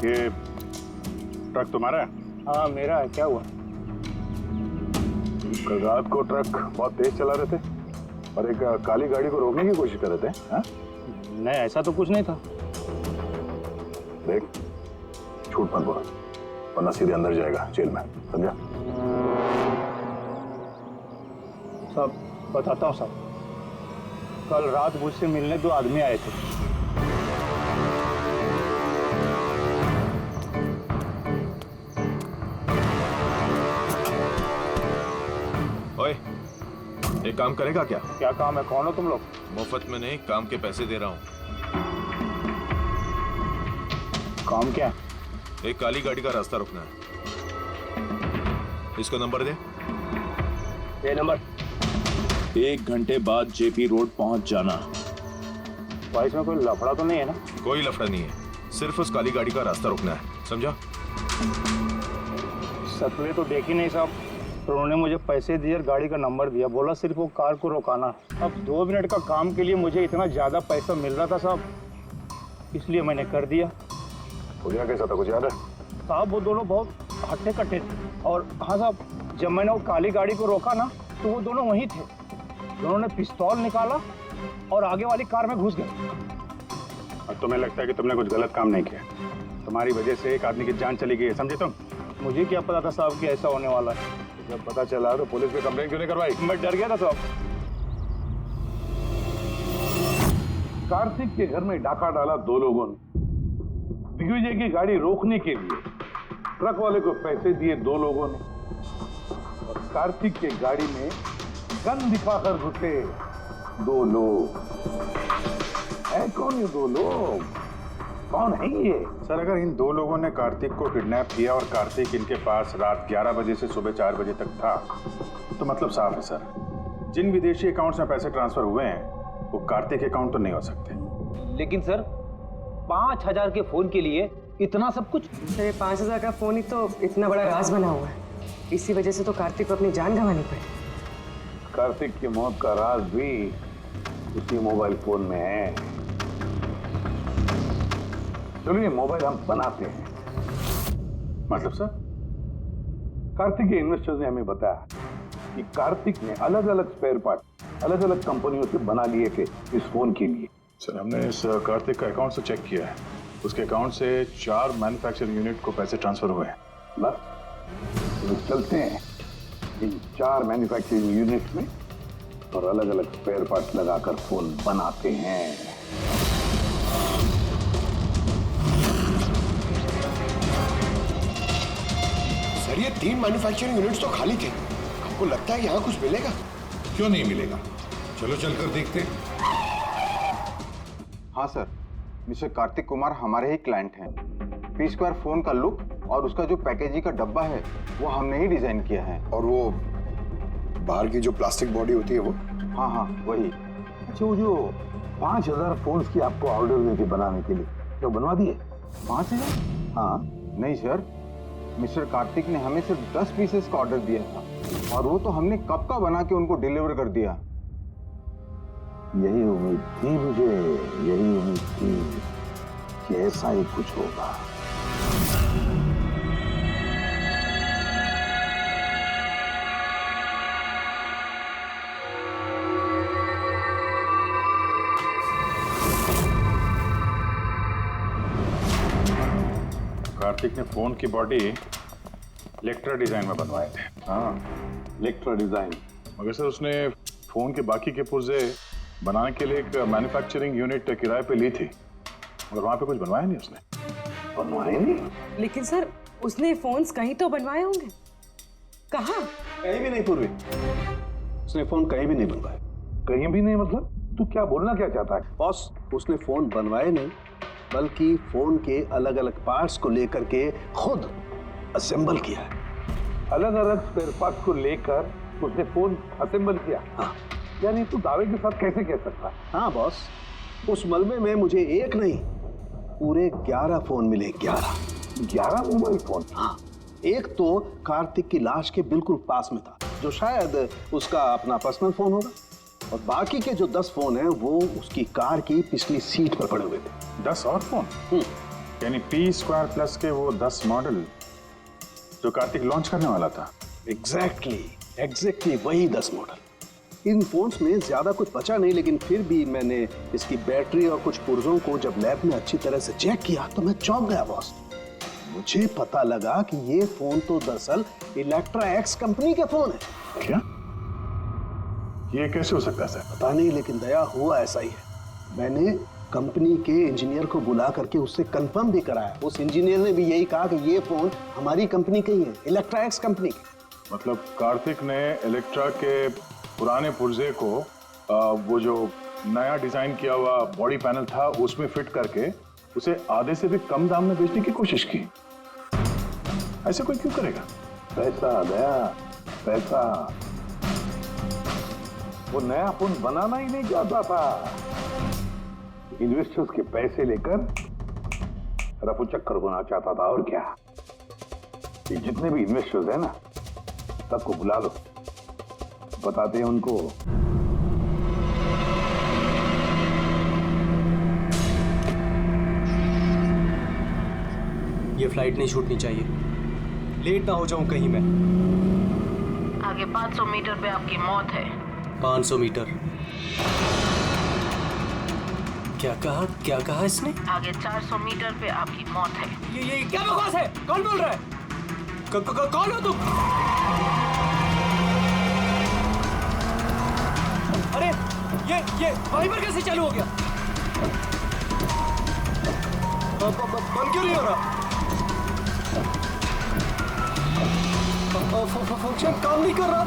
ये ट्रक तुम्हारा है? हाँ मेरा है। क्या हुआ? कल रात को ट्रक बहुत तेज चला रहे थे और एक काली गाड़ी को रोकने की कोशिश कर रहे थे। हाँ? नहीं ऐसा तो कुछ नहीं था। देख, झूठ मत बोल वरना सीधे अंदर जाएगा जेल में, समझा? सब बताता हूँ सब। कल रात मुझसे मिलने 2 आदमी आए थे। ओए, एक काम करेगा क्या? क्या काम है? कौन हो तुम लोग? मुफ्त में नहीं, काम के पैसे दे रहा हूँ। काम क्या है? एक काली गाड़ी का रास्ता रोकना है। इसको नंबर दे। ये नंबर। 1 घंटे बाद जेपी रोड पहुंच जाना। भाई इसमें कोई लफड़ा तो नहीं है ना? कोई लफड़ा नहीं है, सिर्फ उस काली गाड़ी का रास्ता रोकना है, समझा? शक्लें तो देखी नहीं साहब, तो उन्होंने मुझे पैसे दिए और गाड़ी का नंबर दिया, बोला सिर्फ वो कार को रोकाना। अब 2 मिनट का काम के लिए मुझे इतना ज्यादा पैसा मिल रहा था साहब, इसलिए मैंने कर दिया। भैया कैसा था, कुछ याद है? साहब वो दोनों बहुत हट्टे कट्टे थे। और हाँ साहब, जब मैंने वो काली गाड़ी को रोका ना तो वो दोनों वहीं थे। दोनों ने पिस्तौल निकाला और आगे वाली कार में घुस गए। और तुम्हें लगता है कि तुमने कुछ गलत काम नहीं किया? तुम्हारी वजह से एक आदमी की जान चली गई है, समझे तुम? मुझे क्या पता था साहब कि ऐसा होने वाला है। जब पता चला तो पुलिस में कंप्लेंट क्यों नहीं करवाई? मैं डर गया था साहब। कार्तिक के घर में डाका डाला 2 लोगों ने। दिग्विजय की गाड़ी रोकने के लिए ट्रक वाले को पैसे दिए 2 लोगों ने, और कार्तिक के गाड़ी में गन दिखाकर घुसे 2 लोग। है कौन ये 2 लोग? कौन है ये? सर, अगर इन 2 लोगों ने कार्तिक को किडनैप किया और कार्तिक इनके पास रात 11 बजे से सुबह 4 बजे तक था, तो मतलब साफ है सर, जिन विदेशी अकाउंट्स में पैसे ट्रांसफर हुए हैं वो कार्तिक अकाउंट तो नहीं हो सकते। लेकिन सर 5000 के फोन के लिए इतना सब कुछ? सर ये 5000 का फोन ही तो इतना बड़ा राज बना हुआ है। इसी वजह से तो कार्तिक को अपनी जान गंवानी पड़ी। कार्तिक की मौत का राज भी उसी मोबाइल फोन में है। चलिए मोबाइल हम बनाते हैं। मतलब सर? कार्तिक के इन्वेस्टर्स ने हमें बताया कि कार्तिक ने अलग अलग स्पेयर पार्ट अलग अलग कंपनियों से बना लिए थे इस फोन के लिए। सर, हमने इस कार्तिक का अकाउंट से चेक किया है, उसके अकाउंट से 4 मैन्युफैक्चरिंग यूनिट को पैसे ट्रांसफर हुए हैं। बस तो चलते हैं इन 4 मैन्युफैक्चरिंग यूनिट में और अलग अलग स्पेयर पार्ट लगाकर फोन बनाते हैं। सर ये 3 मैन्युफैक्चरिंग यूनिट्स तो खाली थे, आपको लगता है यहाँ कुछ मिलेगा? क्यों नहीं मिलेगा, चलो चलकर देखते हैं। हाँ सर, मिस्टर कार्तिक कुमार हमारे ही क्लाइंट हैं। पी स्क्वायर फोन का लुक और उसका जो पैकेजिंग का डब्बा है वो हमने ही डिजाइन किया है। और वो बाहर की जो प्लास्टिक बॉडी होती है वो? हाँ हाँ वही। अच्छा, वो जो 5000 फोन्स की आपको ऑर्डर दिए थे बनाने के लिए, तो बनवा दिए? 5000? हाँ। नहीं सर, मिस्टर कार्तिक ने हमें सिर्फ 10 पीसेस का ऑर्डर दिया था और वो तो हमने कब का बना के उनको डिलीवर कर दिया। यही उम्मीद थी मुझे, यही उम्मीद थी कि ऐसा ही कुछ होगा। कार्तिक ने फोन की बॉडी इलेक्ट्रा डिजाइन में बनवाए थे। हाँ, इलेक्ट्रा डिजाइन। मगर सर, उसने फोन के बाकी के पुर्जे बनाने के लिए एक मैन्युफैक्चरिंग यूनिट किराए पे ली थी, मगर वहां पे कुछ बनवाया नहीं उसने। बनवाए नहीं? लेकिन सर उसने फोन्स कहीं तो बनवाए होंगे। कहाँ? कहीं भी नहीं पूर्वी, उसने फोन कहीं भी नहीं बनवाए। कहीं भी नहीं मतलब? तू क्या बोलना क्या चाहता है? बॉस, उसने फोन बनवाए नहीं, बल्कि फोन के अलग अलग पार्ट्स को लेकर के खुद असेंबल किया है। अलग अलग स्पेयर पार्ट्स को लेकर उसने फोन असेंबल किया? हाँ। यानी तू दावे के साथ कैसे कह सकता है? हाँ बॉस, उस मलबे में मुझे एक नहीं पूरे 11 फोन मिले। 11 मोबाइल फोन? हाँ। एक तो कार्तिक की लाश के बिल्कुल पास में था, जो शायद उसका अपना पर्सनल फोन होगा, और बाकी के जो 10 फोन हैं वो उसकी कार की पिछली सीट पर पड़े हुए थे। 10 और फोन? यानी P² प्लस के वो 10 मॉडल जो कार्तिक लॉन्च करने वाला था। एग्जैक्टली वही 10 मॉडल। इन फोन्स में ज्यादा कुछ बचा नहीं, लेकिन फिर भी मैंने इसकी बैटरी और कुछ पुर्जों को जब लैब में अच्छी तरह से चेक किया तो मैं चौंक गया बॉस। मुझे पता लगा कि ये फोन तो दरअसल इलेक्ट्रा एक्स कंपनी के फोन है। क्या? ये कैसे हो सकता है सर? पता नहीं, लेकिन दया हुआ ऐसा ही है। मैंने कंपनी के इंजीनियर को बुला करके उससे कंफर्म भी कराया। उस इंजीनियर ने भी यही कहा कि ये फोन हमारी कंपनी का ही है, इलेक्ट्रा एक्स कंपनी की। मतलब कार्तिक ने इलेक्ट्रा के पुराने पुर्जे को वो जो नया डिजाइन किया हुआ बॉडी पैनल था उसमें फिट करके उसे आधे से भी कम दाम में बेचने की कोशिश की। ऐसे कोई क्यों करेगा? पैसा दया, पैसा। वो नया फोन बनाना ही नहीं चाहता था, इन्वेस्टर्स के पैसे लेकर रफू चक्कर बनाना चाहता था। और क्या, ये जितने भी इन्वेस्टर्स हैं ना, सबको बुला लो, बताते हैं उनको। ये फ्लाइट नहीं छूटनी चाहिए, लेट ना हो जाऊं कहीं मैं। आगे 500 मीटर पे आपकी मौत है। 500 मीटर? क्या कहा इसने? आगे 400 मीटर पे आपकी मौत है। ये क्या बकवास है? कौन बोल रहा है? कौन हो तुम? अरे ये वहीं पर कैसे चालू हो गया? बंद क्यों नहीं हो रहा? फंक्शन काम नहीं कर रहा।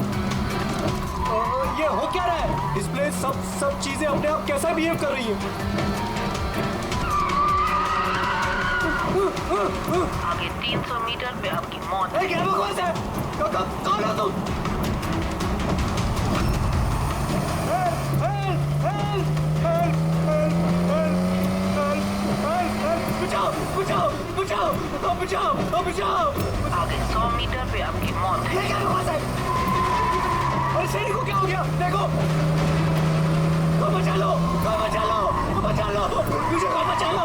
ये हो क्या रहा है? डिस्प्ले सब चीजें अपने आप कैसा बिहेव कर रही है? आगे 300 मीटर पे आपकी मौत है। क्या बकवास है? कौन हो तुम? बचाओ! आगे 100 मीटर पे आपकी मौत है। क्या बकवास है? अरे शेरी को क्या हो गया? देखो, बचा लो, मुझे बचा लो।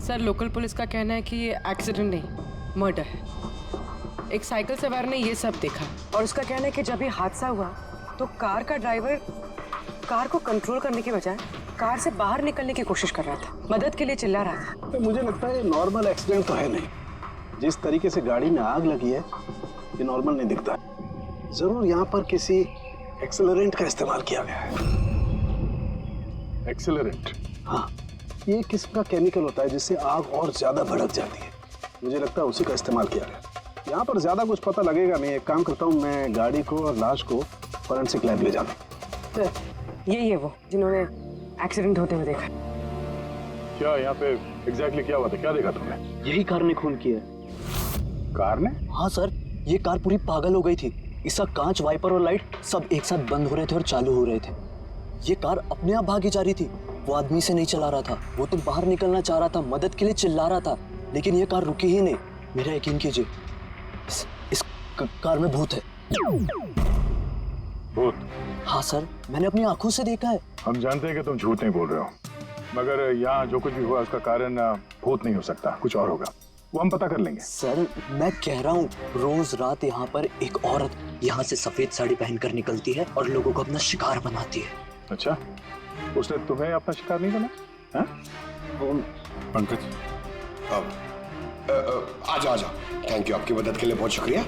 सर, लोकल पुलिस का कहना है कि ये एक्सीडेंट नहीं, मर्डर है। एक साइकिल सवार ने ये सब देखा और उसका कहना है कि जब ये हादसा हुआ तो कार का ड्राइवर कार को कंट्रोल करने के बजाय कार से बाहर निकलने की कोशिश कर रहा था, मदद के लिए चिल्ला रहा था। तो मुझे लगता है ये नॉर्मल एक्सीडेंट तो है नहीं। जिस तरीके से गाड़ी में आग लगी है ये नॉर्मल नहीं दिखता। जरूर यहाँ पर किसी एक्सेलरेंट का इस्तेमाल किया गया है। एक्सेलरेंट? हाँ, ये एक किस्म का केमिकल होता है जिससे आग और ज्यादा भड़क जाती है। मुझे लगता है उसी का इस्तेमाल किया गया। यहाँ पर ज्यादा कुछ पता लगेगा नहीं। एक काम करता हूँ, मैं गाड़ी को और लाश को फॉरेंसिक लैब ले जाता। ये वो जिन्होंने एक्सीडेंट होते हुए देखा। क्या यहाँ पे एग्जैक्टली क्या हुआ था? क्या देखा तुमने? यही कार ने खून किया। कार ने? हाँ सर, ये कार पूरी पागल हो गई थी। इसका कांच, वाइपर और लाइट सब एक साथ बंद हो रहे थे और चालू हो रहे थे। ये कार अपने आप भागी जा रही थी। वो आदमी से नहीं चला रहा था, वो तो बाहर निकलना चाह रहा था, मदद के लिए चिल्ला रहा था, लेकिन ये कार रुकी ही नहीं। मेरा यकीन कीजिए, इस कार में भूत है। भूत? हाँ सर, मैंने अपनी आंखों से देखा है। हम जानते हैं कि तुम झूठ नहीं बोल रहे हो, मगर यहाँ जो कुछ भी हुआ उसका कारण भूत नहीं हो सकता, कुछ और होगा। वो हम पता कर लेंगे। सर, मैं कह रहा हूँ, रोज रात यहाँ पर एक औरत यहाँ से सफेद साड़ी पहनकर निकलती है और लोगों को अपना शिकार बनाती है। अच्छा, उसने तुम्हें अपना शिकार नहीं बना? पंकज, आजा। थैंक यू, आपकी मदद के लिए बहुत शुक्रिया।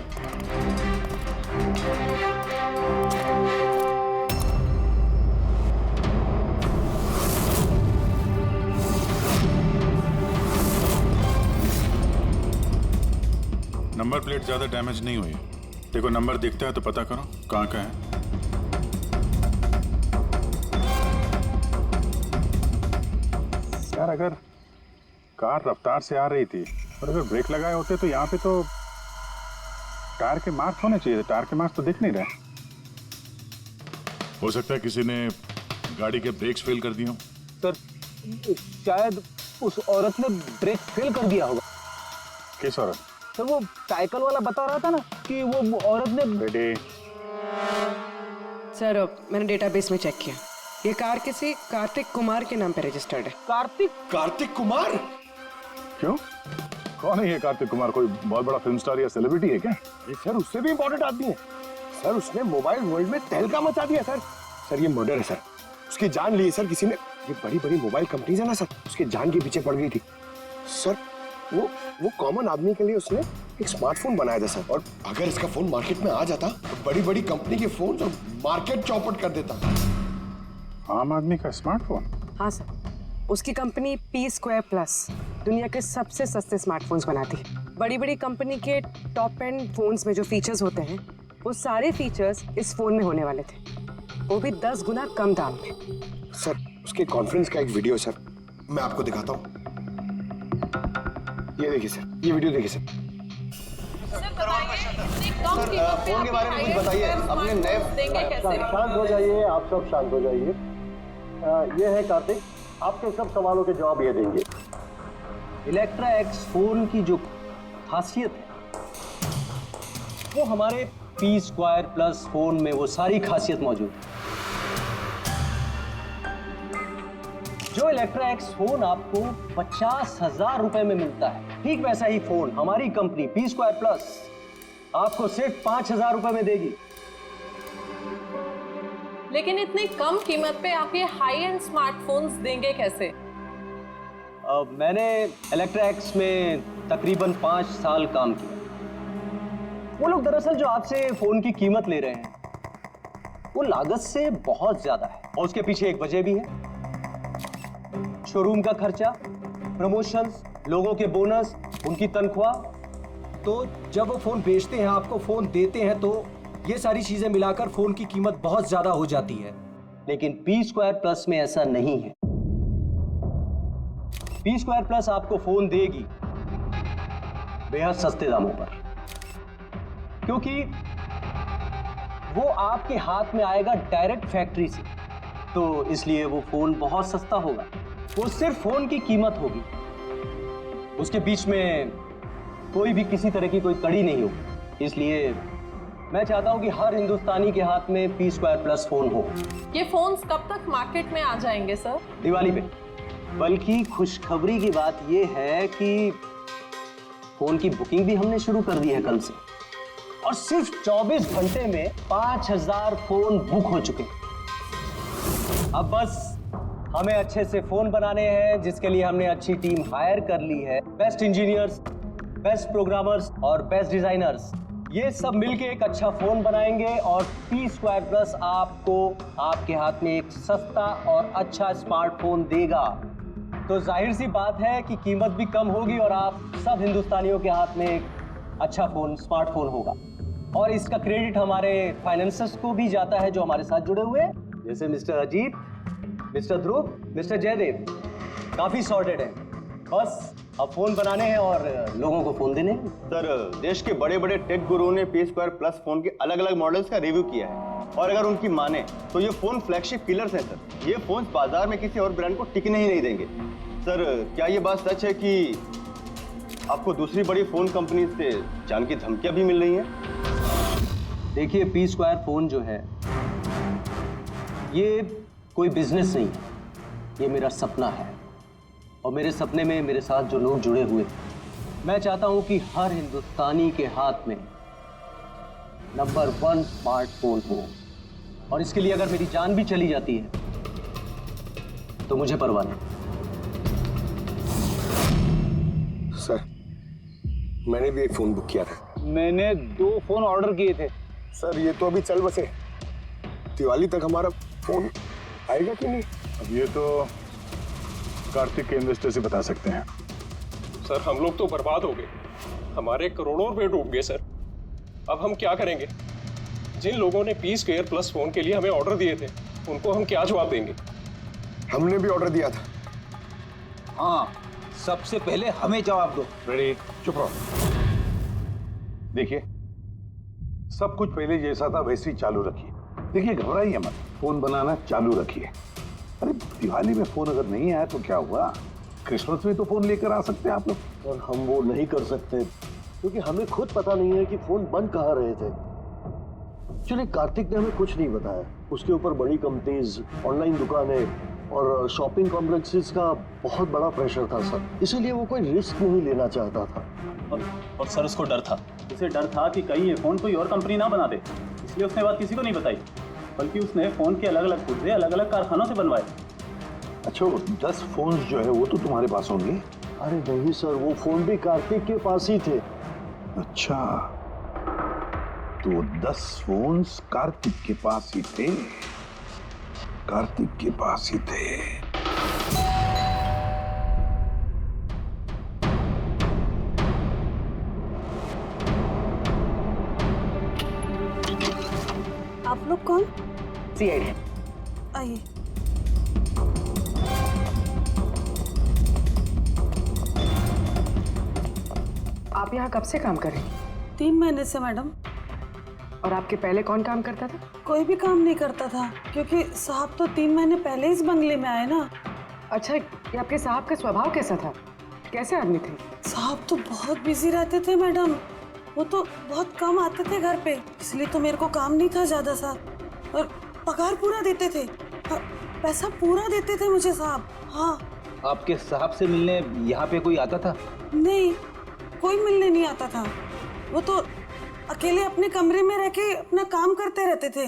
नंबर प्लेट ज्यादा डैमेज नहीं हुई। देखो, नंबर दिखता है तो पता करो कहाँ का है। यार अगर कार रफ्तार से आ रही थी और अगर ब्रेक लगाए होते तो यहाँ पे तो टायर के मार्क्स होने चाहिए थे। टायर के मार्क्स तो दिख नहीं रहे। हो सकता है किसी ने गाड़ी के ब्रेक्स फेल कर दिए हों। सर शायद उस औरत ने ब्रेक फेल कर दिया होगा। किस औरत? सर वो साइकिल वाला बता रहा था ना कि वो औरत ने। बेटे सर मैंने डेटाबेस में चेक किया, ये कार किसी कार्तिक कुमार के नाम पे रजिस्टर्ड है। कार्तिक कुमार? क्यों? कौन है ये कार्तिक कुमार? कोई बहुत बड़ा फिल्म स्टार या सेलिब्रिटी है क्या? सर उससे भी इंपॉर्टेंट आदमी है सर। उसने मोबाइल वर्ल्ड में तहलका मचा दिया सर। सर ये मर्डर है सर। उसकी जान ली है सर किसी ने। ये बड़ी बड़ी मोबाइल कंपनीज है ना सर, उसके जान के पीछे पड़ गई थी सर। वो कॉमन आदमी के लिए उसने एक स्मार्टफोन बनाया था सर। और अगर इसका फोन मार्केट में आ जाता तो बड़ी बड़ी कंपनी के फोन और मार्केट चौपट कर देता। आम आदमी का स्मार्टफोन? हाँ सर, उसकी कंपनी P2+ दुनिया के सबसे सस्ते स्मार्टफोन्स बनाती है। बड़ी बड़ी कंपनी के टॉप एंड फोन्स में जो फीचर्स होते हैं वो सारे फीचर्स इस फोन में होने वाले थे, वो भी 10 गुना कम दाम में। सर उसके कॉन्फ्रेंस का एक वीडियो सर, मैं आपको दिखाता हूँ। ये देखिए सर, ये वीडियो देखिए सर। फोन के बारे में कुछ बताइए, अपने नए। शांत हो जाइए, आप सब शांत हो जाइए। ये है कार्तिक, आपके सब सवालों के जवाब ये देंगे। इलेक्ट्रा एक्स फोन की जो खासियत है वो हमारे P2+ फोन में वो सारी खासियत मौजूद है। जो इलेक्ट्रा एक्स फोन आपको 50,000 रुपए में मिलता है, ठीक वैसा ही फोन हमारी कंपनी P2+ आपको सिर्फ 5,000 रुपए में देगी। लेकिन इतनी कम कीमत पे आप ये हाई एंड स्मार्टफोन्स देंगे कैसे? मैंने इलेक्ट्रा एक्स में तकरीबन 5 साल काम किया। वो लोग दरअसल जो आपसे फोन की कीमत ले रहे हैं वो लागत से बहुत ज्यादा है, और उसके पीछे एक वजह भी है। शोरूम का खर्चा, प्रमोशंस, लोगों के बोनस, उनकी तनख्वाह। तो जब वो फोन बेचते हैं, आपको फोन देते हैं, तो ये सारी चीजें मिलाकर फोन की कीमत बहुत ज्यादा हो जाती है। लेकिन P2+ में ऐसा नहीं है। P2+ आपको फोन देगी बेहद सस्ते दामों पर, क्योंकि वो आपके हाथ में आएगा डायरेक्ट फैक्ट्री से, तो इसलिए वो फोन बहुत सस्ता होगा। वो सिर्फ फोन की कीमत होगी, उसके बीच में कोई भी किसी तरह की कोई कड़ी नहीं होगी। इसलिए मैं चाहता हूं कि हर हिंदुस्तानी के हाथ में P2+ फोन हो। ये फोन्स कब तक मार्केट में आ जाएंगे सर? दिवाली पे। बल्कि खुशखबरी की बात यह है कि फोन की बुकिंग भी हमने शुरू कर दी है कल से, और सिर्फ 24 घंटे में 5,000 फोन बुक हो चुके हैं। अब बस हमें अच्छे से फोन बनाने हैं, जिसके लिए हमने अच्छी टीम हायर कर ली है। बेस्ट इंजीनियर्स, बेस्ट प्रोग्रामर्स और बेस्ट डिजाइनर्स, ये सब मिलके एक अच्छा फोन बनाएंगे, और P2+ आपको आपके हाथ में एक सस्ता और अच्छा स्मार्टफोन देगा। तो जाहिर सी बात है कि कीमत भी कम होगी और आप सब हिंदुस्तानियों के हाथ में एक अच्छा फोन, स्मार्टफोन होगा। और इसका क्रेडिट हमारे फाइनेंसर्स को भी जाता है जो हमारे साथ जुड़े हुए हैं, जैसे मिस्टर अजीत, मिस्टर ध्रुव, मिस्टर जयदेव। काफी सॉर्टेड है, बस अब फोन बनाने हैं और लोगों को फोन देने हैं। सर देश के बड़े बड़े टेक गुरुओं ने P2+ फोन के अलग अलग मॉडल्स का रिव्यू किया है, और अगर उनकी माने तो ये फोन फ्लैगशिप किलर्स हैं सर। ये फोन बाजार में किसी और ब्रांड को टिकने ही नहीं देंगे। सर क्या ये बात सच है कि आपको दूसरी बड़ी फोन कंपनी से जान की धमकियां भी मिल रही हैं? देखिए, P2 फोन जो है ये कोई बिजनेस नहीं है, ये मेरा सपना है, और मेरे सपने में मेरे साथ जो लोग जुड़े हुए हैं, मैं चाहता हूं कि हर हिंदुस्तानी के हाथ में नंबर 1 स्मार्टफोन हो, और इसके लिए अगर मेरी जान भी चली जाती है तो मुझे परवाह नहीं। सर मैंने भी एक फोन बुक किया था। मैंने 2 फोन ऑर्डर किए थे। सर ये तो अभी चल बसे, दिवाली तक हमारा फोन आएगा कि नहीं? अब ये तो कार्तिक के इन्वेस्टर से बता सकते हैं। सर हम लोग तो बर्बाद हो गए, हमारे करोड़ों रुपए डूब गए सर। अब हम क्या करेंगे? जिन लोगों ने P2+ फोन के लिए हमें ऑर्डर दिए थे, उनको हम क्या जवाब देंगे? हमने भी ऑर्डर दिया था, हाँ, सबसे पहले हमें जवाब दो। रेडी, चुप रहो। देखिए, सब कुछ पहले जैसा था वैसे ही चालू रखिए। देखिए, घबराइए मत, फोन बनाना चालू रखिए। अरे दिवाली में फोन अगर नहीं आया तो क्या हुआ, क्रिसमस में तो फोन लेकर आ सकते हैं आप लोग। और हम वो नहीं कर सकते क्योंकि हमें खुद पता नहीं है कि फोन बंद कहाँ रहे थे। एक्चुअली कार्तिक ने हमें कुछ नहीं बताया। उसके ऊपर बड़ी कंपनीज, ऑनलाइन दुकानें और शॉपिंग कॉम्प्लेक्सेस का बहुत बड़ा प्रेशर था सर, इसीलिए वो कोई रिस्क नहीं लेना चाहता था। और सर उसको डर था, उसे डर था कि कहीं ये फोन कोई और कंपनी ना बना दे, इसलिए उसने बात किसी को नहीं बताई, बल्कि उसने फोन के अलग अलग पुर्जे अलग अलग कारखानों से बनवाए। अच्छा, 10 फोन जो है वो तो तुम्हारे पास होंगे? अरे नहीं सर, वो फोन भी कार्तिक के पास ही थे। अच्छा, तो 10 फोन्स कार्तिक के पास ही थे। कार्तिक के पास ही थे। आप लोग कौन? सीआईडी। आइए। आप यहाँ कब से काम कर रहे हैं? 3 महीने से मैडम। और आपके पहले कौन काम करता था? कोई भी काम नहीं करता था क्योंकि साहब तो 3 महीने पहले इस बंगले में आए ना। अच्छा, ये आपके साहब का स्वभाव कैसा था? कैसे आदमी थे? साहब तो बहुत बिजी रहते थे मैडम, वो तो बहुत कम आते थे घर पे, इसलिए तो मेरे को काम नहीं था ज्यादा सा। और पगार पूरा देते थे, पैसा पूरा देते थे मुझे साहब। हाँ। आपके साहब से मिलने यहाँ पे कोई आता था? नहीं, कोई मिलने नहीं आता था। वो तो अकेले अपने कमरे में रह के अपना काम करते रहते थे।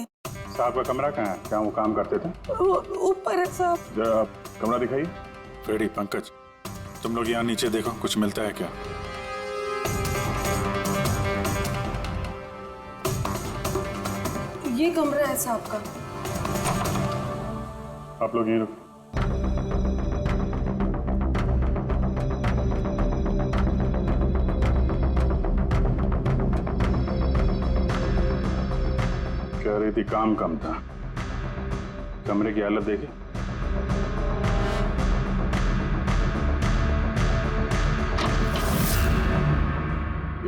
साहब का कमरा कहाँ है? क्या वो काम करते थे? वो ऊपर है साहब। जरा आप कमरा दिखाइए। फ्रेडी, पंकज, तुम लोग यहाँ नीचे देखो, कुछ मिलता है क्या? ये कमरा है साहब का। आप लोग ये रुको। कह रही थी काम कम था, कमरे की हालत देखी।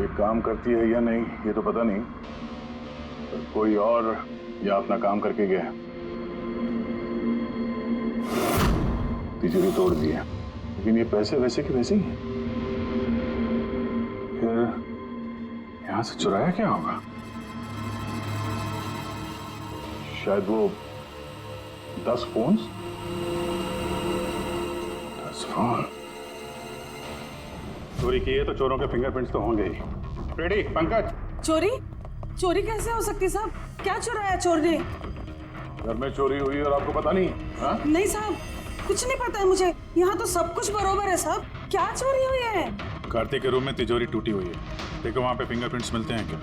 ये काम करती है या नहीं ये तो पता नहीं, पर कोई और या अपना काम करके गया है। तिजोरी तोड़ दी है, लेकिन ये पैसे वैसे के वैसे ही हैं। फिर यहां से चुराया क्या होगा? शायद वो 10 फोन। 10 फोन चोरी की है तो चोरों के फिंगरप्रिंट्स तो होंगे ही। रेडी, पंकज। चोरी? चोरी कैसे हो सकती साहब? क्या चुराया चोर ने? घर में चोरी हुई और आपको पता नहीं? हा? नहीं साहब, कुछ नहीं पता है मुझे। यहाँ तो सब कुछ बरोबर है साहब। क्या चोरी हुई है? कार्तिक के रूम में तिजोरी टूटी हुई है, देखो वहाँ पे फिंगरप्रिंट्स मिलते हैं क्या?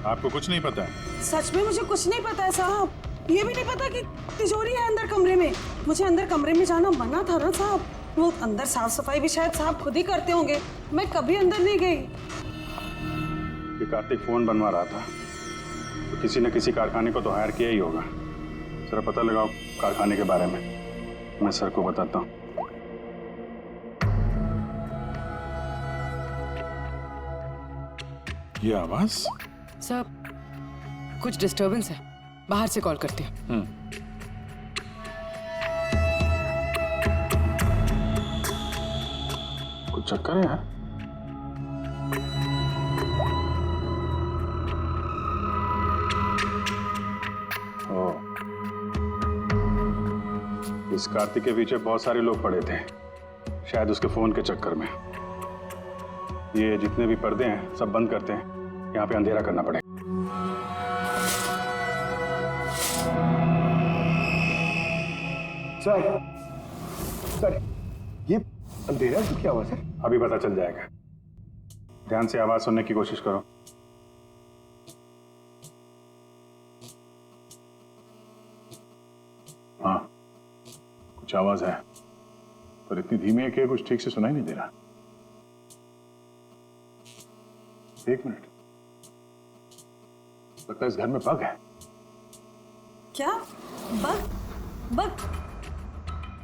आपको कुछ नहीं पता है? सच में मुझे कुछ नहीं पता है साहब। ये भी नहीं पता कि तिजोरी है अंदर कमरे में। मुझे अंदर कमरे में जाना मना था ना साहब। वो अंदर साफ सफाई भी शायद साहब खुद ही करते होंगे, मैं कभी अंदर नहीं गई। कि कार्तिक फोन बनवा रहा था तो किसी न किसी कारखाने को तो हायर किया ही होगा। जरा पता लगाओ कारखाने के बारे में, मैं सर को बताता हूँ। ये आवाज? साहब, कुछ डिस्टरबेंस है, बाहर से कॉल करते हैं। कुछ चक्कर है यार। इस कार्तिक के पीछे बहुत सारे लोग पड़े थे, शायद उसके फोन के चक्कर में। ये जितने भी पर्दे हैं सब बंद करते हैं, यहाँ पे अंधेरा करना पड़ेगा। सर, ये अंधेरा तो क्या हुआ सर? अभी पता चल जाएगा। ध्यान से आवाज सुनने की कोशिश करो। हाँ, कुछ आवाज है, पर इतनी धीमी है कि कुछ ठीक से सुनाई नहीं दे रहा। 1 मिनट, लगता है इस घर में बग है। क्या? बग? बग?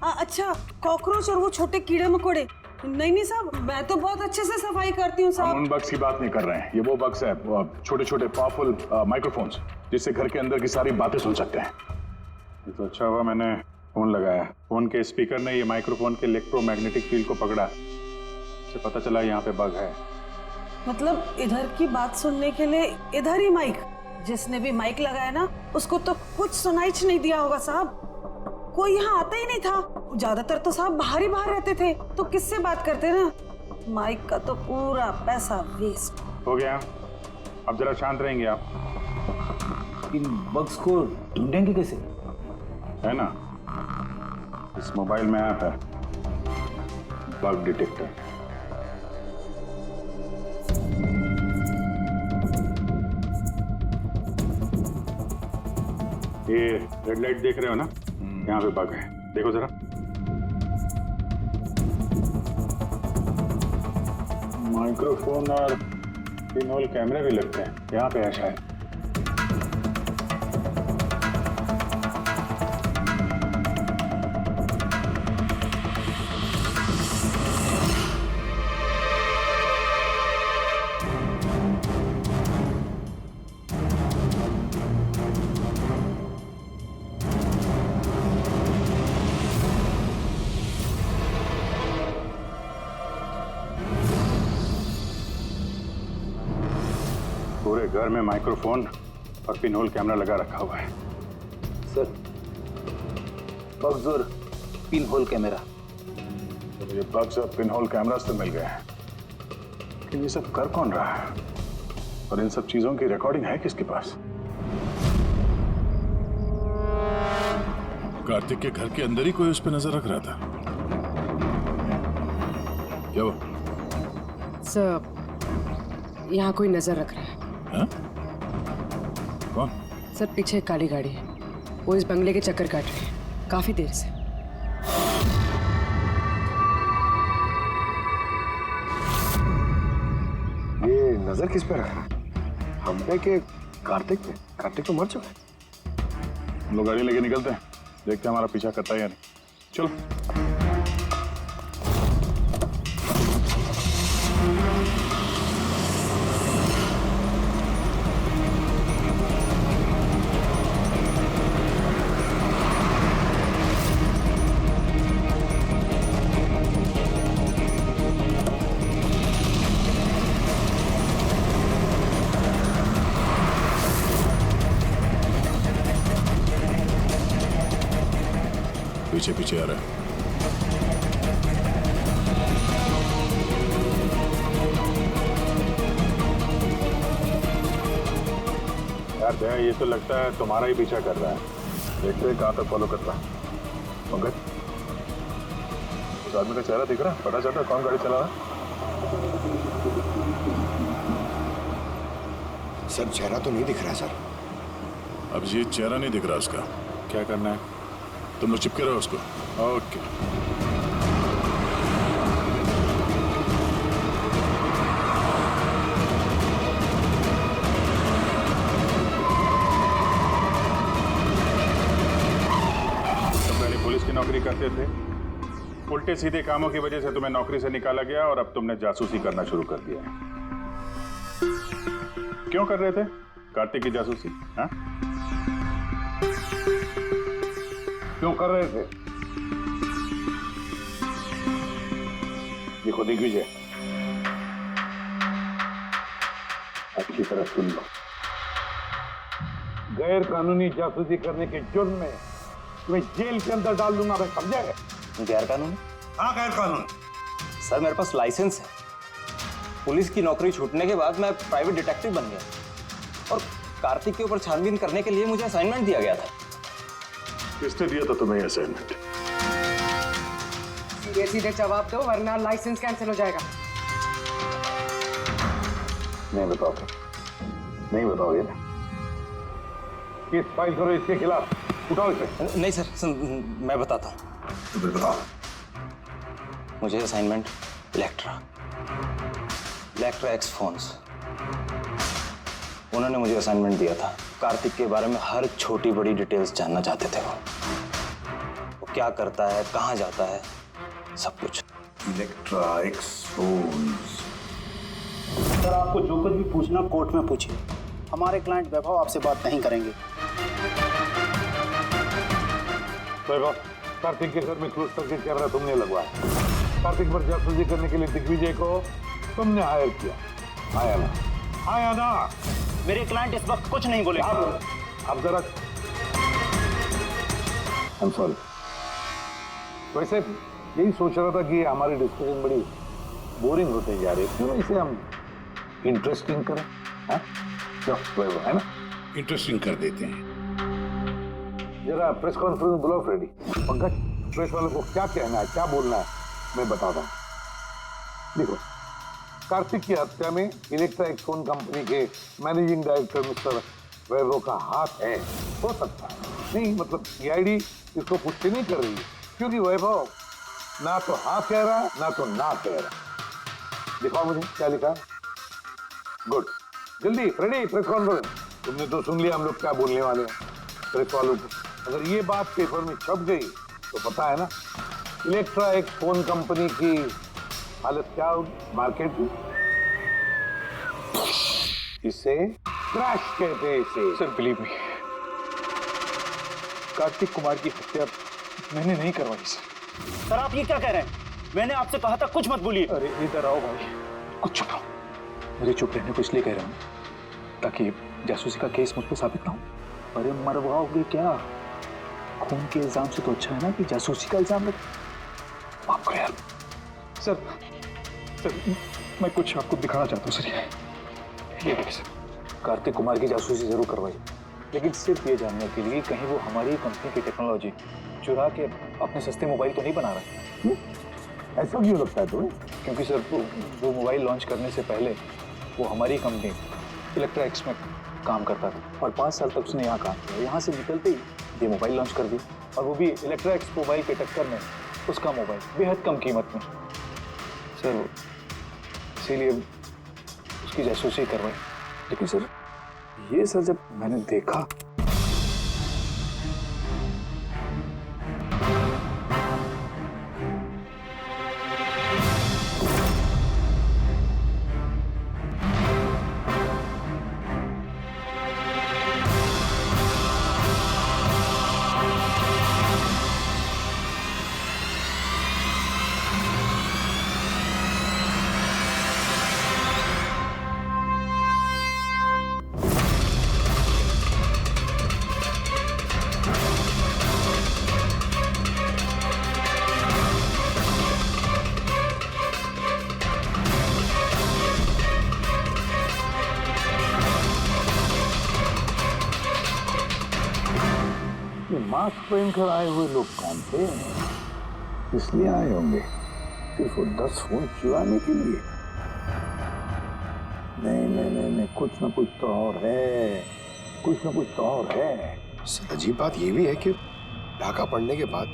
अच्छा, कॉकरोच और वो छोटे कीड़े मकोड़े। नहीं साहब, मैं तो बहुत अच्छे से सफाई करती हूँ हम साहब। उन बग्स की बात नहीं कर रहे हैं, ये वो बग्स है, छोटे छोटे पावरफुल माइक्रोफोन्स जिससे घर के अंदर की सारी बातें सुन सकते हैं। ये तो अच्छा हुआ मैंने फोन लगाया। फोन के स्पीकर ने ये माइक्रोफोन के इलेक्ट्रोमैग्नेटिक फील्ड को पकड़ा, इससे पता चला यहाँ पे बग है। मतलब इधर की बात सुनने के लिए इधर ही माइक? जिसने भी माइक लगाया ना, उसको तो कुछ सुनाई नहीं दिया होगा साहब। कोई यहाँ आता ही नहीं था, ज्यादातर तो साहब बाहर ही बाहर रहते थे, तो किससे बात करते ना। माइक का तो पूरा पैसा वेस्ट हो गया। अब जरा शांत रहेंगे आप। इन बग्स को ढूंढेंगे कैसे? है ना, इस मोबाइल में ऐप है बग डिटेक्टर। ये रेड लाइट देख रहे हो ना, यहाँ पे बग है, देखो जरा। माइक्रोफोन और पिनहोल कैमरे भी लगते हैं, यहाँ पे है शायद। पूरे घर में माइक्रोफोन और पिनहोल कैमरा लगा रखा हुआ है। सर, बग्स और पिनहोल कैमरा। तो ये बग्स और पिनहोल कैमरास तो मिल गए हैं, लेकिन ये सब कर कौन रहा है? और इन सब चीजों की रिकॉर्डिंग है किसके पास? कार्तिक के घर के अंदर ही कोई उस पर नजर रख रहा था। क्या वो? सर, यहाँ कोई नजर रख रहा है। हाँ? कौन? सर, पीछे एक काली गाड़ी है, वो इस बंगले के चक्कर काट रही है काफी देर से। ये नजर किस पे रखा? हम पे के कार्तिक पे? कार्तिक तो मर चुका है। हम लोग गाड़ी लेके निकलते हैं, देखते हैं हमारा पीछा करता है या नहीं। चलो। पीछे पीछे आ रहा है। यार दया, ये तो लगता है तुम्हारा ही पीछा कर रहा है। देखते हैं कहाँ तक फॉलो करता है। पंकज, उस आदमी का चेहरा दिख रहा है? पता चल रहा है कौन गाड़ी चला रहा है? सर, चेहरा तो नहीं दिख रहा सर। अब ये चेहरा नहीं दिख रहा उसका। क्या करना है? तुम लोग चिपके रहो उसको। ओके। तो पहले पुलिस की नौकरी करते थे, उल्टे सीधे कामों की वजह से तुम्हें नौकरी से निकाला गया और अब तुमने जासूसी करना शुरू कर दिया है। क्यों कर रहे थे कार्तिक की जासूसी? हाँ? क्यों कर रहे थे? देखो दिग्विजय, अच्छी तरह सुन लो। गैर कानूनी जासूसी करने के जुर्म में तुम्हें जेल के अंदर डाल दूंगा, मैं समझे? गैर कानूनी? हाँ, गैर कानूनी। सर, मेरे पास लाइसेंस है। पुलिस की नौकरी छूटने के बाद मैं प्राइवेट डिटेक्टिव बन गया और कार्तिक के ऊपर छानबीन करने के लिए मुझे असाइनमेंट दिया गया था। किसने दिया था तुम्हें असाइनमेंट? सीधे सीधे जवाब दो वरना लाइसेंस कैंसिल हो जाएगा। नहीं बताओगे? नहीं बताओगे ना? केस फाइल करो इसके खिलाफ, उठाओ इसे। नहीं सर, मैं बताता हूँ। तुम्हें बताओ। मुझे असाइनमेंट इलेक्ट्रा एक्स फोन्स, उन्होंने मुझे असाइनमेंट दिया था। कार्तिक के बारे में हर छोटी बड़ी डिटेल्स जानना चाहते थे वो क्या करता है, कहाँ जाता है, सब कुछ। इलेक्ट्रा एक्सपोन्स। सर आपको जो कुछ भी पूछना कोर्ट में पूछिए, हमारे क्लाइंट वैभव आपसे बात नहीं करेंगे। वैभव, कार्तिक के घर में क्लोज करके कैमरा तुमने लगवाया, कार्तिक पर जासूसी करने के लिए दिग्विजय को तुमने हायर किया, आया ना? आया ना? मेरे क्लाइंट इस वक्त कुछ नहीं बोले। अब जरा सॉरी, वैसे यही सोच रहा था कि हमारी डिस्कशन बड़ी बोरिंग होती जा रही है, क्यों इसे हम इंटरेस्टिंग करें? है ना? इंटरेस्टिंग कर देते हैं। जरा प्रेस कॉन्फ्रेंस बुलाओ फ्रेडी। पंकज, प्रेस वालों को क्या कहना है, क्या बोलना है, मैं बताता हूँ। देखो, कार्तिक की हत्या में इलेक्ट्रा एक्सफोन कंपनी के मैनेजिंग डायरेक्टर मिस्टर वैभव का हाथ है, हो सकता है। नहीं मतलब सीआईडी इसको पुष्टि नहीं कर रही है, क्योंकि वैभव ना तो हाँ कह रहा ना तो ना कह रहा। दिखाओ मुझे क्या लिखा। गुड, जल्दी फ्रेडी, प्रेस कॉन्फ्रेंस। तुमने तो सुन लिया हम लोग क्या बोलने वाले हैं प्रेस वालों को। अगर ये बात पेपर में छप गई तो पता है ना इलेक्ट्रा एक्सफोन कंपनी की हालत क्या होगी मार्केट में। इसे क्रैश कहते हैं इसे। Sir believe me, Kartik Kumar की हत्या मैंने नहीं करवाई सर। सर आप ये क्या कह रहे हैं? मैंने आपसे कहा था कुछ मत बोलिए। अरे इधर आओ भाई, कुछ चुप रहो। मुझे चुप रहने को इसलिए कह रहा हूँ ताकि जासूसी का केस मुझ पर साबित ना हो। अरे मरवाओगे क्या? खून के इल्जाम से तो अच्छा है ना कि जासूसी का इल्जाम लगे। माफ करो यार। सर मैं कुछ आपको दिखाना चाहता हूँ सर। ये देखिए सर, कार्तिक कुमार की जासूसी जरूर करवाई, लेकिन सिर्फ ये जानने के लिए कहीं वो हमारी कंपनी की टेक्नोलॉजी चुरा के अपने सस्ते मोबाइल तो नहीं बना रहे। ऐसा क्यों लगता है तुम्हें? क्योंकि सर वो मोबाइल लॉन्च करने से पहले वो हमारी कंपनी इलेक्ट्रा एक्स में काम करता था और 5 साल तक उसने यहाँ काम किया। यहाँ से निकलते ही ये मोबाइल लॉन्च कर दिया, और वो भी इलेक्ट्रा एक्स मोबाइल के टक्कर में उसका मोबाइल बेहद कम कीमत में सर, इसीलिए उसकी जासूसी करवाई। लेकिन सर ये सर जब मैंने देखा मास्क पहनकर आए हुए लोग कौन थे? इसलिए आए होंगे सिर्फ वो 10 फोन चुराने के लिए। नहीं, कुछ ना कुछ तो और है, कुछ ना कुछ तो और है। सर अजीब बात ये भी है कि डाका पड़ने के बाद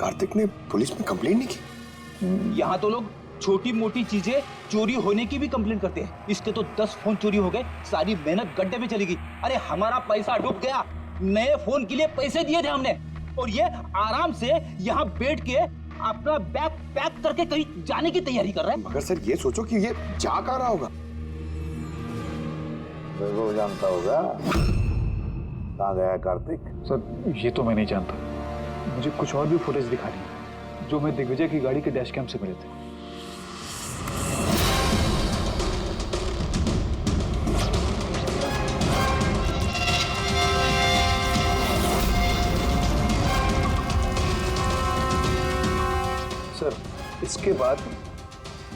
कार्तिक ने पुलिस में कंप्लेंट नहीं की। यहाँ तो लोग छोटी मोटी चीजें चोरी होने की भी कंप्लेंट करते हैं। इसके तो 10 फोन चोरी हो गए, सारी मेहनत गड्ढे में चली गई। अरे हमारा पैसा डूब गया, नए फोन के लिए पैसे दिए थे हमने, और ये आराम से यहाँ बैठ के अपना बैग पैक करके कहीं जाने की तैयारी कर रहा है। मगर सर ये सोचो कि ये जा कहाँ रहा होगा। वो जानता होगा कहाँ गया है कार्तिक। सर ये तो मैं नहीं जानता, मुझे कुछ और भी फुटेज दिखा दी जो मैं दिग्विजय की गाड़ी के डैश कैम से मिले थे। सर इसके बाद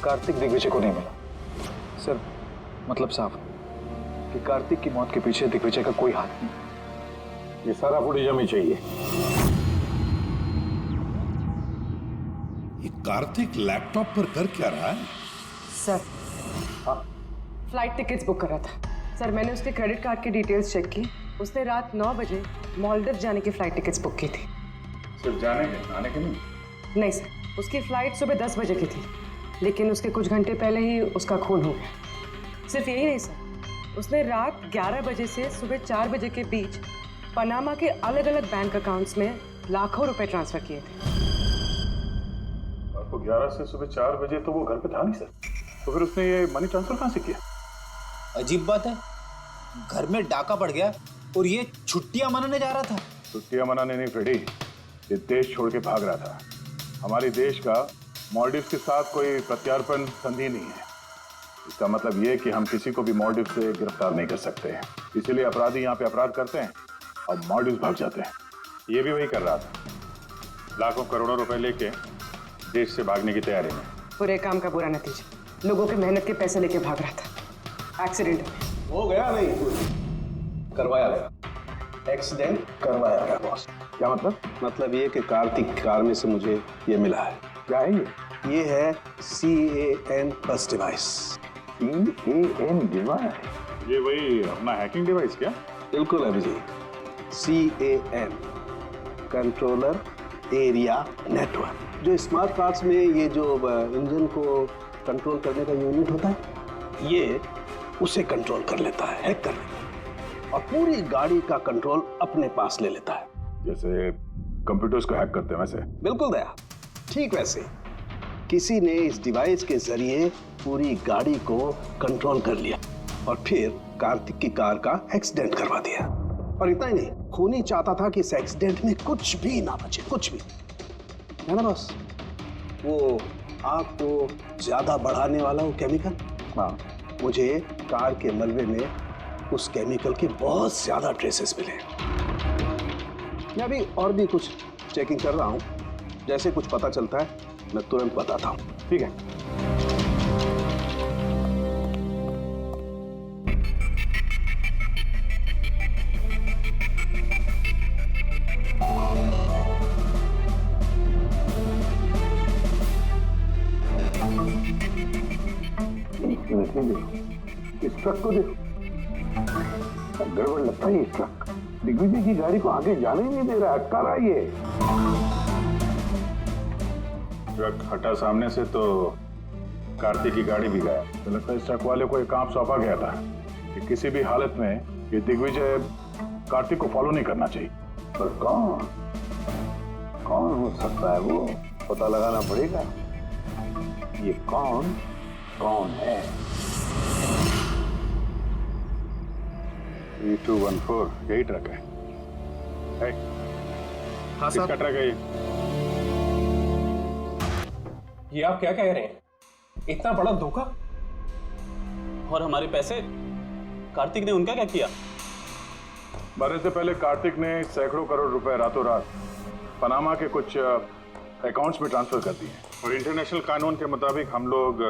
कार्तिक दिग्विजय को नहीं मिला। सर मतलब साफ कि कार्तिक की मौत के पीछे दिग्विजय का कोई हाथ नहीं। ये सारा फुटेज हमें चाहिए। ये कार्तिक लैपटॉप पर कर क्या रहा है? सर फ्लाइट टिकट्स बुक कर रहा था। सर मैंने उसके क्रेडिट कार्ड की डिटेल्स चेक की, उसने रात 9 बजे मालदीव जाने की फ्लाइट टिकट्स बुक की थी। सिर्फ जाने के, आने के नहीं? नहीं सर, उसकी फ्लाइट सुबह 10 बजे की थी, लेकिन उसके कुछ घंटे पहले ही उसका खून हो गया। सिर्फ यही नहीं सर, उसने रात 11 बजे से सुबह 4 बजे के बीच पनामा के अलग अलग बैंक अकाउंट्स में लाखों रुपए ट्रांसफर किए थे। आपको 11 से सुबह 4 बजे तो वो घर पे था नहीं सर, तो फिर उसने ये मनी ट्रांसफर कहाँ से किया? अजीब बात है, घर में डाका पड़ गया और ये छुट्टियां मनाने जा रहा था। छुट्टियां मनाने नहीं फ्रेडी, ये देश छोड़ के भाग रहा था। हमारे देश का मालदीव के साथ कोई प्रत्यार्पण संधि नहीं है। इसका मतलब ये कि हम किसी को भी मालदीव से गिरफ्तार नहीं कर सकते, इसीलिए अपराधी यहाँ पे अपराध करते हैं और मालदीव भाग जाते हैं। ये भी वही कर रहा था, लाखों करोड़ों रुपए लेके देश से भागने की तैयारी में। बुरे काम का बुरा नतीजा, लोगों के मेहनत के पैसे लेके भाग रहा था, एक्सीडेंट हो गया नहीं, करवाया गया। एक्सीडेंट करवाया गया बॉस। क्या मतलब? मतलब ये कि कार्तिक कार में से मुझे ये मिला है। क्या है ये? ये है CAN बस डिवाइस। CAN device? ये वही अपना हैकिंग डिवाइस क्या? बिल्कुल Abhijeet, CAN controller area network. जो स्मार्ट कार्ड्स में ये जो इंजन को कंट्रोल करने का यूनिट होता है, ये उसे कंट्रोल कर लेता है, हैक कर लेता है और पूरी गाड़ी का कंट्रोल अपने पास ले लेता है। जैसे कंप्यूटर्स को हैक करते हैं वैसे? बिल्कुल दया, ठीक वैसे। किसी ने इस डिवाइस के जरिए पूरी गाड़ी को कंट्रोल कर लिया और फिर कार्तिक की कार का एक्सीडेंट करवा दिया। और इतना ही नहीं, खूनी चाहता था कि इस एक्सीडेंट में कुछ भी ना बचे, कुछ भी, है ना बॉस? वो आग को ज्यादा बढ़ाने वाला वो केमिकल, हाँ, मुझे कार के मलबे में उस केमिकल के बहुत ज्यादा ट्रेसेस मिले। मैं अभी और भी कुछ चेकिंग कर रहा हूँ, जैसे कुछ पता चलता है मैं तुरंत बताता हूँ। ठीक है? इस ट्रक को देखो, गड़बड़ लगता है। ये ट्रक दिग्विजय की गाड़ी को आगे जाने ही नहीं दे रहा है, अटका रहा है ये। ट्रक हटा सामने से तो कार्तिक की गाड़ी भी गया। तो लगता है इस ट्रक वाले को एक काम सौंपा गया था कि किसी भी हालत में ये दिग्विजय कार्तिक को फॉलो नहीं करना चाहिए। पर कौन हो सकता है वो? पता लगाना पड़ेगा। ये कौन है? 3214 यही ट्रक है। हाँ किसका ट्रक है ये आप क्या कह रहे हैं? इतना बड़ा धोखा? और हमारे पैसे कार्तिक ने उनका क्या किया? मरने से पहले कार्तिक ने सैकड़ों करोड़ रुपए रातों रात पनामा के कुछ अकाउंट्स में ट्रांसफर कर दिए और इंटरनेशनल कानून के मुताबिक हम लोग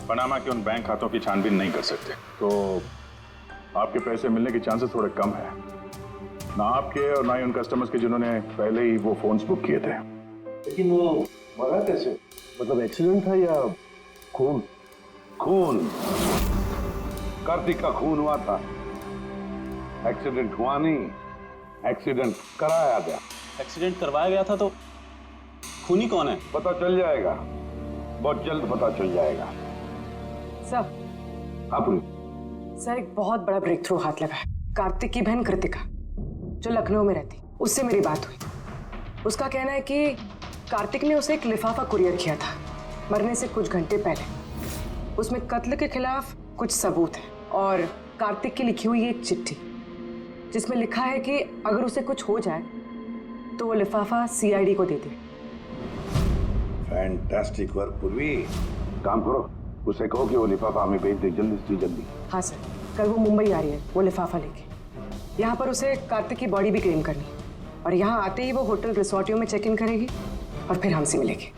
पनामा के उन बैंक खातों की छानबीन नहीं कर सकते। तो आपके पैसे मिलने के चांसेस थोड़े कम है, ना आपके और ना ही उन कस्टमर्स के जिन्होंने पहले ही वो फोन्स बुक किए थे। लेकिन वो मरा कैसे? मतलब एक्सीडेंट था या खून? खून, कार्तिक का खून हुआ था। एक्सीडेंट हुआ नहीं, एक्सीडेंट कराया गया। एक्सीडेंट करवाया गया था तो खूनी कौन है? पता चल जाएगा, बहुत जल्द पता चल जाएगा। सर, आप सर एक बहुत बड़ा ब्रेक थ्रू हाथ लगा है। कार्तिक की बहन कृतिका जो लखनऊ में रहती, उससे मेरी बात हुई। उसका कहना है कि कार्तिक ने उसे एक लिफाफा कुरियर किया था मरने से कुछ घंटे पहले। उसमें कत्ल के खिलाफ कुछ सबूत है और कार्तिक की लिखी हुई एक चिट्ठी जिसमें लिखा है कि अगर उसे कुछ हो जाए तो वो लिफाफा CID को दे दे। फैंटास्टिक वर्क पूर्वी। काम करो, उसे कहो कि वो लिफाफा हमें भेज दे जल्दी से जल्दी। हाँ सर, कल वो मुंबई आ रही है वो लिफाफा लेके। यहाँ पर उसे कार्तिक की बॉडी भी क्लेम करनी और यहाँ आते ही वो होटल रिसोर्टियो में चेक इन करेगी और फिर हमसे मिलेगी।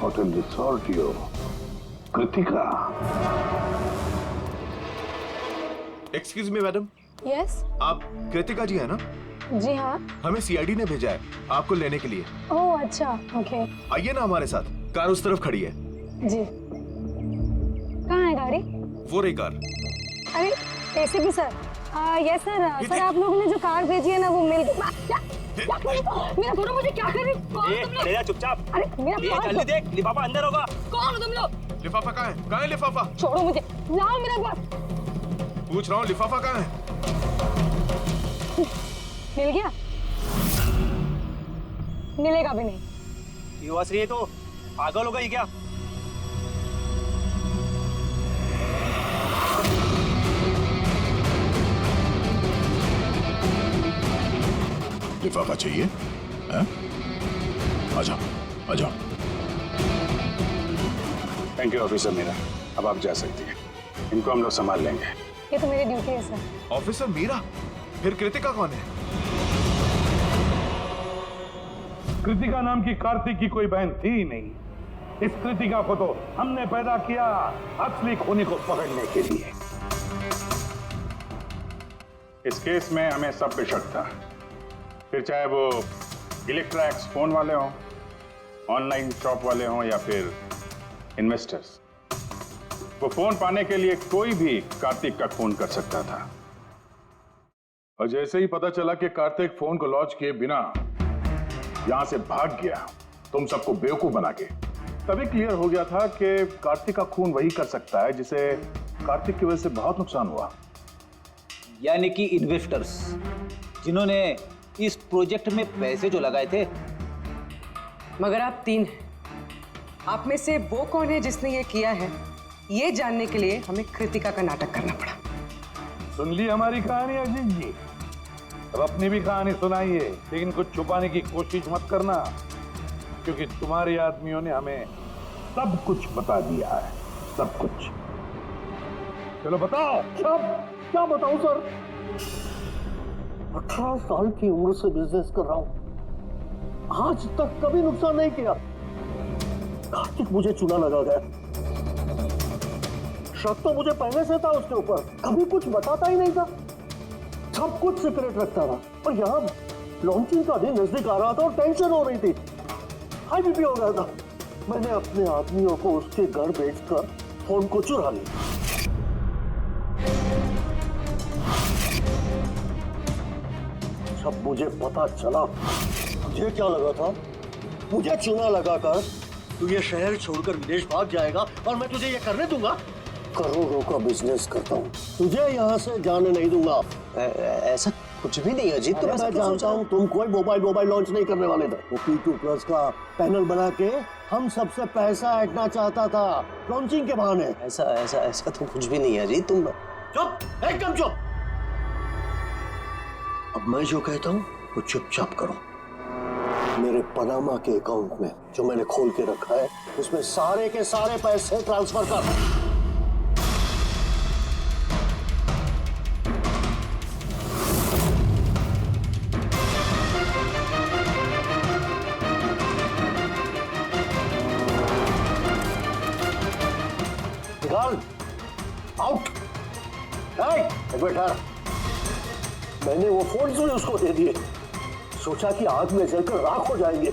होटल रिसोर्टियो? Kritika? Excuse me madam. Yes. आप कृतिका जी है ना? जी हाँ। हमें CID ने भेजा है आपको लेने के लिए। ओह अच्छा, ओके। आइए ना हमारे साथ, कार उस तरफ खड़ी है। जी। कहाँ है गाड़ी? वो रही कार। अरे ACP sir, yes sir. Sir आप लोगों ने जो कार भेजी है ना वो मिल गई। मेरा फोन मुझे क्या कर रही? ले जा चुपचाप। अरे मेरा फोन जल्दी देख, लिफाफा अंदर होगा। कौन हो तुम लोग? लिफाफा कहाँ है? कहाँ है लिफाफा? छोड़ो मुझे, लाओ मेरा पास। पूछ रहा हूँ लिफाफा कहाँ है? मिल गया? मिलेगा भी नहीं। युवाश्री तो पागल हो गई क्या? लिफाफा चाहिए? हैं? आ जाओ, आ जाओ। थैंक यू ऑफिसर मीरा, अब आप जा सकती हैं। इनको हम लोग संभाल लेंगे। ये तो मेरी ड्यूटी है सर। ऑफिसर मीरा, फिर कृतिका कौन है? कृतिका नाम की कार्तिक की कोई बहन थी ही नहीं। इस कृतिका को तो हमने पैदा किया असली खूनी को पकड़ने के लिए। इस केस में हमें सब पे शक था, फिर चाहे वो इलेक्ट्रैक्स फोन वाले हों, ऑनलाइन शॉप वाले हों या फिर इन्वेस्टर्स। वो फोन पाने के लिए कोई भी कार्तिक का खून कर सकता था। और जैसे ही पता चला कि कार्तिक फोन को लॉन्च किए बिना यहां से भाग गया तुम सबको बेवकूफ बना के, तभी क्लियर हो गया था कि कार्तिक का खून वही कर सकता है जिसे कार्तिक की वजह से बहुत नुकसान हुआ। यानी कि इन्वेस्टर्स जिन्होंने इस प्रोजेक्ट में पैसे जो लगाए थे। मगर आप 3 हैं। आप में से वो कौन है जिसने ये किया है, ये जानने के लिए हमें कृतिका का नाटक करना पड़ा। सुन ली हमारी कहानी अजीत जी? अब अपनी भी कहानी सुनाइए, लेकिन कुछ छुपाने की कोशिश मत करना, क्योंकि तुम्हारे आदमियों ने हमें सब कुछ बता दिया है, सब कुछ। चलो बताओ। सब क्या बताऊं सर? 18 साल की उम्र से बिजनेस कर रहा हूं, आज तक कभी नुकसान नहीं किया। कार्तिक मुझे चूना लगा गया। शक तो मुझे पहले से था उसके ऊपर, कभी कुछ बताता ही नहीं था, सब कुछ सीक्रेट रखता था। और यहाँ लॉन्चिंग का दिन नजदीक आ रहा था और टेंशन हो रही थी, हाई बीपी हो गया था। मैंने अपने आदमियों को उसके घर भेजकर फोन को चुरा लिया। जब मुझे पता चला, मुझे क्या लगा था, मुझे चूना लगाकर तू ये शहर छोड़कर विदेश भाग जाएगा और मैं तुझे ये करने दूंगा। करोड़ों का बिजनेस करता हूँ, तुझे यहाँ से जाने नहीं दूंगा। ऐसा कुछ भी नहीं अजीत। तो मैं जानता हूँ तुम कोई मोबाइल लॉन्च नहीं करने वाले थे। वो P2+ का पैनल बना के हम सबसे पैसा ऐंठना चाहता था लॉन्चिंग के बहाने। ऐसा तो कुछ भी नहीं है अजीत। तुम चुप, एकदम चुप। अब मैं जो कहता हूँ वो चुपचाप करो। मेरे पनामा के अकाउंट में जो मैंने खोल के रखा है, उसमें सारे के सारे पैसे ट्रांसफर कर। निकाल, आउट। एक मिनट, मैंने वो फोन भी उसको दे दिए, सोचा कि आग में जलकर राख हो जाएंगे।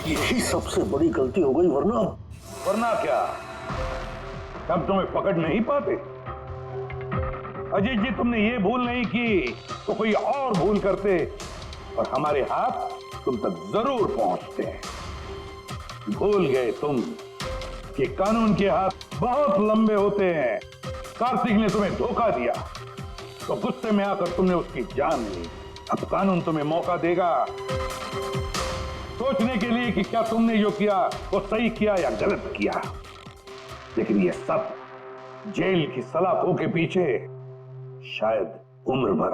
यही सबसे बड़ी गलती हो गई, वरना क्या तब तुम्हें पकड़ नहीं पाते? अजीत जी, तुमने ये भूल नहीं की तो कोई और भूल करते और हमारे हाथ तुम तक जरूर पहुंचते। भूल गए तुम कि कानून के हाथ बहुत लंबे होते हैं। कार्तिक ने तुम्हें धोखा दिया तो गुस्से में आकर तुमने उसकी जान ली। अब कानून तुम्हें मौका देगा सोचने के लिए कि क्या तुमने जो किया वो सही किया या गलत किया। लेकिन ये सब जेल की सलाखों के पीछे शायद उम्र भर